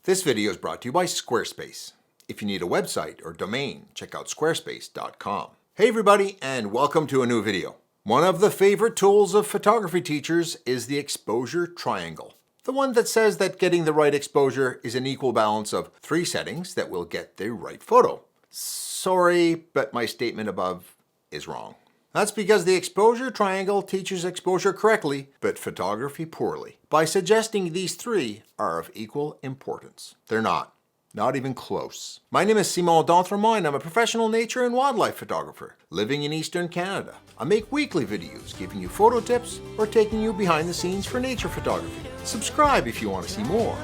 This video is brought to you by Squarespace. If you need a website or domain, check out squarespace.com. Hey everybody, and welcome to a new video. One of the favorite tools of photography teachers is the exposure triangle. The one that says that getting the right exposure is an equal balance of 3 settings that will get the right photo. Sorry, but my statement above is wrong. That's because the exposure triangle teaches exposure correctly, but photography poorly, by suggesting these 3 are of equal importance. They're not. Not even close. My name is Simon d'Entremont and I'm a professional nature and wildlife photographer living in Eastern Canada. I make weekly videos giving you photo tips or taking you behind the scenes for nature photography. Subscribe if you want to see more.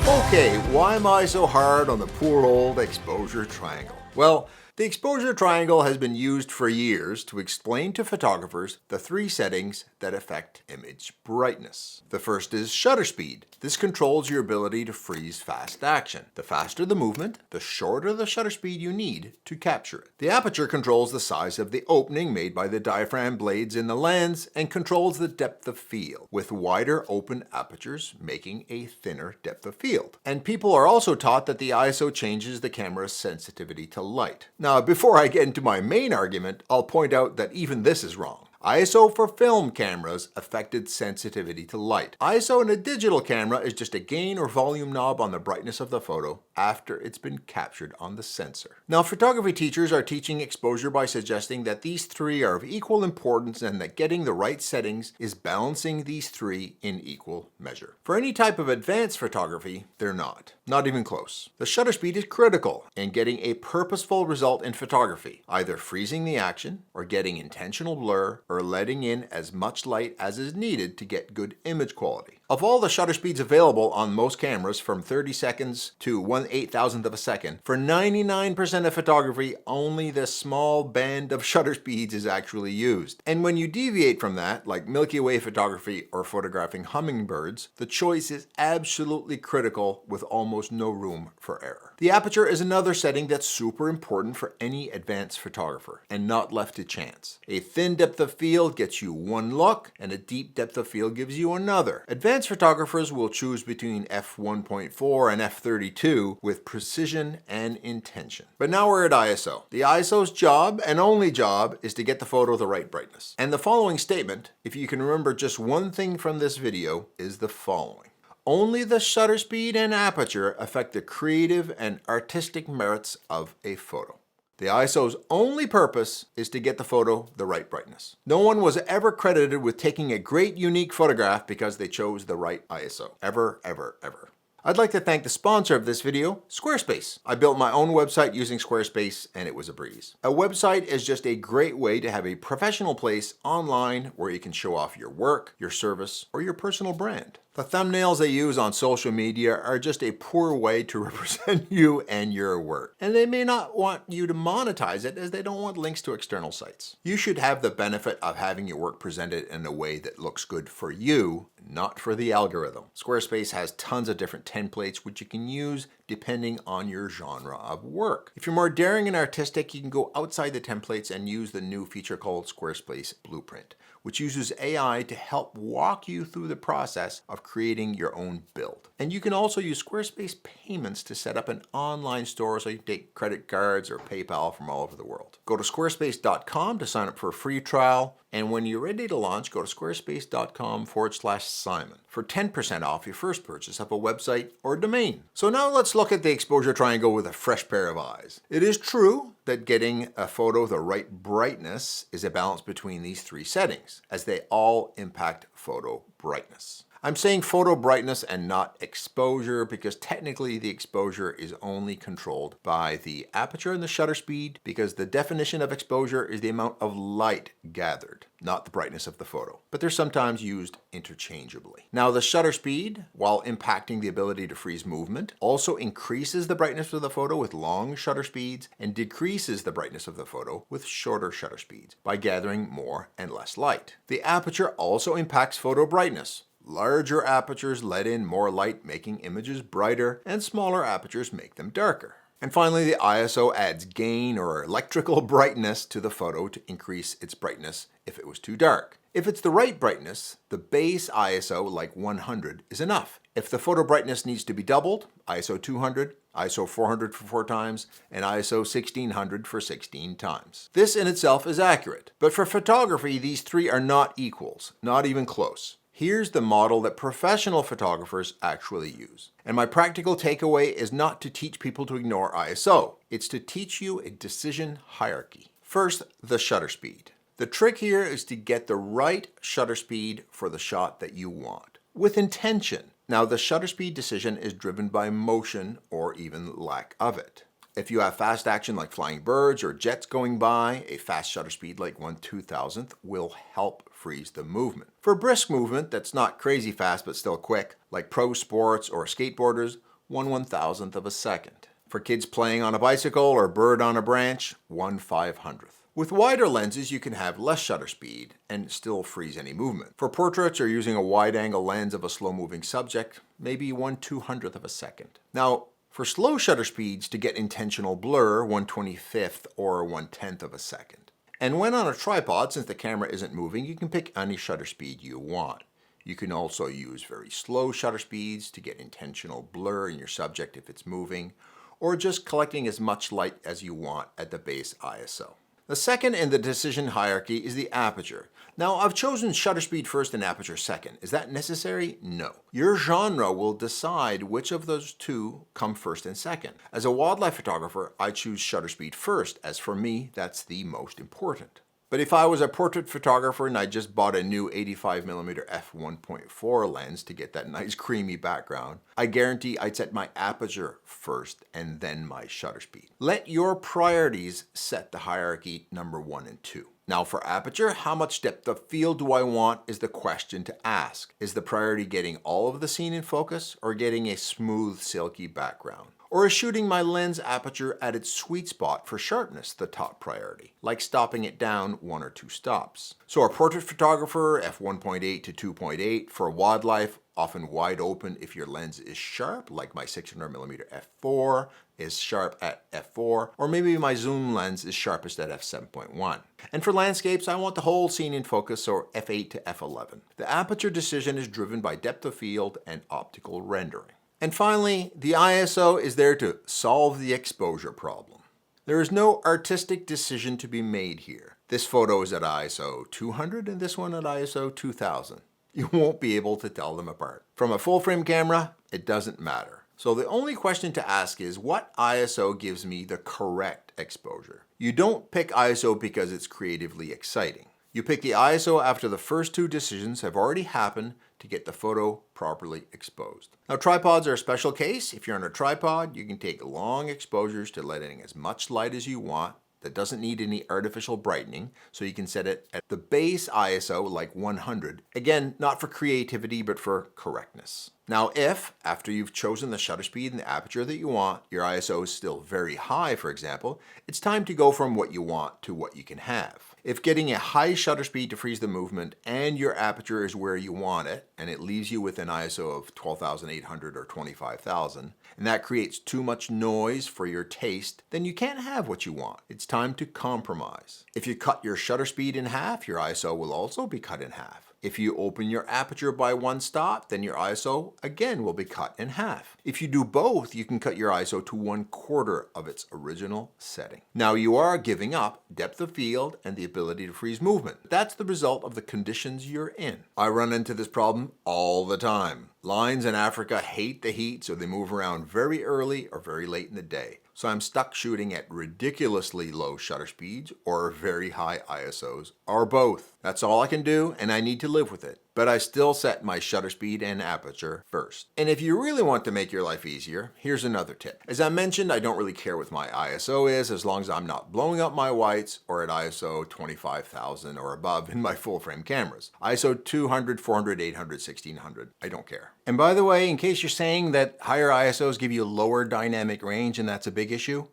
Okay, why am I so hard on the poor old exposure triangle? Well, the exposure triangle has been used for years to explain to photographers the 3 settings that affect image brightness. The first is shutter speed. This controls your ability to freeze fast action. The faster the movement, the shorter the shutter speed you need to capture it. The aperture controls the size of the opening made by the diaphragm blades in the lens and controls the depth of field, with wider open apertures making a thinner depth of field. And people are also taught that the ISO changes the camera's sensitivity to light. Now, before I get into my main argument, I'll point out that even this is wrong. ISO for film cameras affected sensitivity to light. ISO in a digital camera is just a gain or volume knob on the brightness of the photo after it's been captured on the sensor. Now, photography teachers are teaching exposure by suggesting that these 3 are of equal importance and that getting the right settings is balancing these 3 in equal measure. For any type of advanced photography, they're not. Not even close. The shutter speed is critical in getting a purposeful result in photography, either freezing the action or getting intentional blur or letting in as much light as is needed to get good image quality. Of all the shutter speeds available on most cameras, from 30 seconds to 1/8,000th of a second, for 99% of photography, only this small band of shutter speeds is actually used. And when you deviate from that, like Milky Way photography or photographing hummingbirds, the choice is absolutely critical with almost no room for error. The aperture is another setting that's super important for any advanced photographer and not left to chance. A thin depth of field gets you one look, and a deep depth of field gives you another. Advanced photographers will choose between f1.4 and f32 with precision and intention. But now we're at ISO. The ISO's job, and only job, is to get the photo the right brightness. And the following statement, if you can remember just one thing from this video, is the following. Only the shutter speed and aperture affect the creative and artistic merits of a photo. The ISO's only purpose is to get the photo the right brightness. No one was ever credited with taking a great unique photograph because they chose the right ISO. Ever, ever, ever. I'd like to thank the sponsor of this video, Squarespace. I built my own website using Squarespace and it was a breeze. A website is just a great way to have a professional place online where you can show off your work, your service, or your personal brand. The thumbnails they use on social media are just a poor way to represent you and your work. And they may not want you to monetize it as they don't want links to external sites. You should have the benefit of having your work presented in a way that looks good for you, not for the algorithm. Squarespace has tons of different templates which you can use depending on your genre of work. If you're more daring and artistic, you can go outside the templates and use the new feature called Squarespace Blueprint, which uses AI to help walk you through the process of creating your own build. And you can also use Squarespace Payments to set up an online store so you can take credit cards or PayPal from all over the world. Go to squarespace.com to sign up for a free trial. And when you're ready to launch, go to squarespace.com/Simon for 10% off your first purchase of a website or domain. So now let's look at the exposure triangle with a fresh pair of eyes. It is true that getting a photo the right brightness is a balance between these 3 settings, as they all impact photo brightness. I'm saying photo brightness and not exposure because technically the exposure is only controlled by the aperture and the shutter speed, because the definition of exposure is the amount of light gathered, not the brightness of the photo. But they're sometimes used interchangeably. Now, the shutter speed, while impacting the ability to freeze movement, also increases the brightness of the photo with long shutter speeds and decreases the brightness of the photo with shorter shutter speeds by gathering more and less light. The aperture also impacts photo brightness. Larger apertures let in more light, making images brighter, and smaller apertures make them darker. And finally, the ISO adds gain or electrical brightness to the photo to increase its brightness if it was too dark. If it's the right brightness, the base ISO, like 100, is enough. If the photo brightness needs to be doubled, ISO 200, ISO 400 for 4 times, and ISO 1600 for 16 times. This in itself is accurate, but for photography, these three are not equals, not even close. Here's the model that professional photographers actually use. And my practical takeaway is not to teach people to ignore ISO. It's to teach you a decision hierarchy. First, the shutter speed. The trick here is to get the right shutter speed for the shot that you want, with intention. Now, the shutter speed decision is driven by motion or even lack of it. If you have fast action like flying birds or jets going by, a fast shutter speed like 1/2000th will help freeze the movement. For brisk movement that's not crazy fast but still quick, like pro sports or skateboarders, 1/1000th of a second. For kids playing on a bicycle or a bird on a branch, 1/500th. With wider lenses, you can have less shutter speed and still freeze any movement. For portraits or using a wide-angle lens of a slow-moving subject, maybe 1/200th of a second. Now, for slow shutter speeds to get intentional blur, 1/25th or 1/10th of a second. And when on a tripod, since the camera isn't moving, you can pick any shutter speed you want. You can also use very slow shutter speeds to get intentional blur in your subject if it's moving, or just collecting as much light as you want at the base ISO. The second in the decision hierarchy is the aperture. Now, I've chosen shutter speed first and aperture second. Is that necessary? No. Your genre will decide which of those two come first and second. As a wildlife photographer, I choose shutter speed first, as for me, that's the most important. But if I was a portrait photographer and I just bought a new 85mm f1.4 lens to get that nice creamy background, I guarantee I'd set my aperture first and then my shutter speed. Let your priorities set the hierarchy number 1 and 2. Now for aperture, how much depth of field do I want is the question to ask. Is the priority getting all of the scene in focus or getting a smooth, silky background? Or is shooting my lens aperture at its sweet spot for sharpness the top priority, like stopping it down 1 or 2 stops? So a portrait photographer, f1.8 to 2.8. For wildlife, often wide open if your lens is sharp, like my 600mm f4 is sharp at f4, or maybe my zoom lens is sharpest at f7.1. And for landscapes, I want the whole scene in focus, so f8 to f11. The aperture decision is driven by depth of field and optical rendering. And finally, the ISO is there to solve the exposure problem. There is no artistic decision to be made here. This photo is at ISO 200 and this one at ISO 2000. You won't be able to tell them apart. From a full frame camera, it doesn't matter. So the only question to ask is, what ISO gives me the correct exposure? You don't pick ISO because it's creatively exciting. You pick the ISO after the first 2 decisions have already happened to get the photo properly exposed. Now, tripods are a special case. If you're on a tripod, you can take long exposures to let in as much light as you want. That doesn't need any artificial brightening, so you can set it at the base ISO, like 100. Again, not for creativity, but for correctness. Now, if, after you've chosen the shutter speed and the aperture that you want, your ISO is still very high, for example, it's time to go from what you want to what you can have. If getting a high shutter speed to freeze the movement and your aperture is where you want it, and it leaves you with an ISO of 12,800 or 25,000, and that creates too much noise for your taste, then you can't have what you want. It's time to compromise. If you cut your shutter speed in half, your ISO will also be cut in half. If you open your aperture by 1 stop, then your ISO again will be cut in half. If you do both, you can cut your ISO to 1/4 of its original setting. Now you are giving up depth of field and the ability to freeze movement. That's the result of the conditions you're in. I run into this problem all the time. Lions in Africa hate the heat, so they move around very early or very late in the day. So I'm stuck shooting at ridiculously low shutter speeds or very high ISOs, or both. That's all I can do, and I need to live with it. But I still set my shutter speed and aperture first. And if you really want to make your life easier, here's another tip. As I mentioned, I don't really care what my ISO is as long as I'm not blowing up my whites or at ISO 25,000 or above in my full frame cameras. ISO 200, 400, 800, 1600, I don't care. And by the way, in case you're saying that higher ISOs give you lower dynamic range and that's a big issue,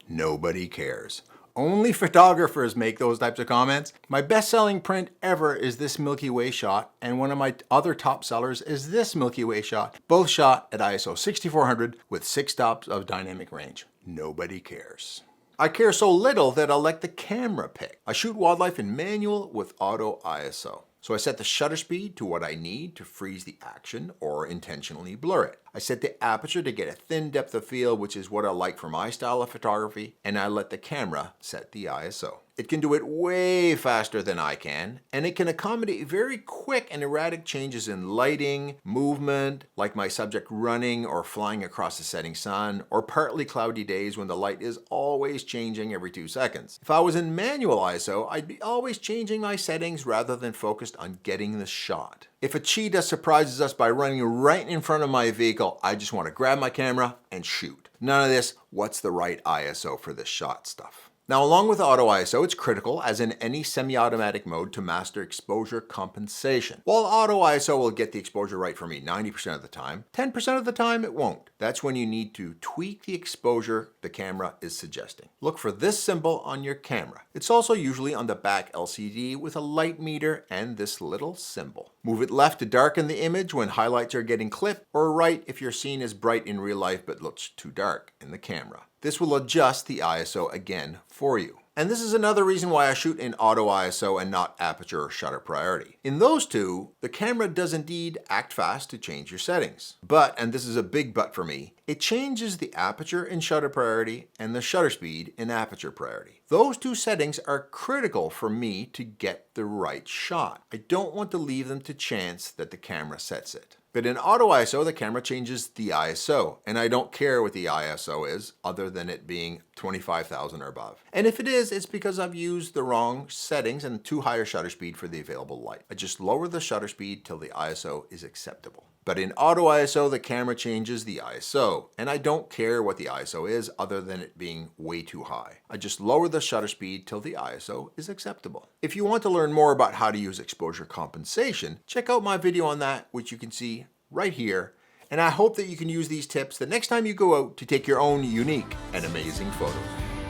nobody cares. Only photographers make those types of comments. My best-selling print ever is this Milky Way shot, and one of my other top sellers is this Milky Way shot, both shot at ISO 6400 with 6 stops of dynamic range. Nobody cares. I care so little that I'll let the camera pick. I shoot wildlife in manual with auto ISO. So I set the shutter speed to what I need to freeze the action or intentionally blur it. I set the aperture to get a thin depth of field, which is what I like for my style of photography, and I let the camera set the ISO. It can do it way faster than I can, and it can accommodate very quick and erratic changes in lighting, movement, like my subject running or flying across the setting sun, or partly cloudy days when the light is always changing every 2 seconds. If I was in manual ISO, I'd be always changing my settings rather than focused on getting the shot. If a cheetah surprises us by running right in front of my vehicle, I just want to grab my camera and shoot. None of this, what's the right ISO for this shot stuff. Now, along with auto ISO, it's critical, as in any semi-automatic mode, to master exposure compensation. While auto ISO will get the exposure right for me 90% of the time, 10% of the time it won't. That's when you need to tweak the exposure the camera is suggesting. Look for this symbol on your camera. It's also usually on the back LCD with a light meter and this little symbol. Move it left to darken the image when highlights are getting clipped, or right if your scene is bright in real life but looks too dark in the camera. This will adjust the ISO again for you. And this is another reason why I shoot in auto ISO and not aperture or shutter priority. In those two, the camera does indeed act fast to change your settings. But, and this is a big but for me, it changes the aperture in shutter priority and the shutter speed in aperture priority. Those two settings are critical for me to get the right shot. I don't want to leave them to chance that the camera sets it. But in auto ISO, the camera changes the ISO, and I don't care what the ISO is, other than it being 25,000 or above. And if it is, it's because I've used the wrong settings and too high a shutter speed for the available light. I just lower the shutter speed till the ISO is acceptable. But in auto ISO, the camera changes the ISO, and I don't care what the ISO is other than it being way too high. I just lower the shutter speed till the ISO is acceptable. If you want to learn more about how to use exposure compensation, check out my video on that, which you can see right here. And I hope that you can use these tips the next time you go out to take your own unique and amazing photos.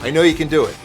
I know you can do it.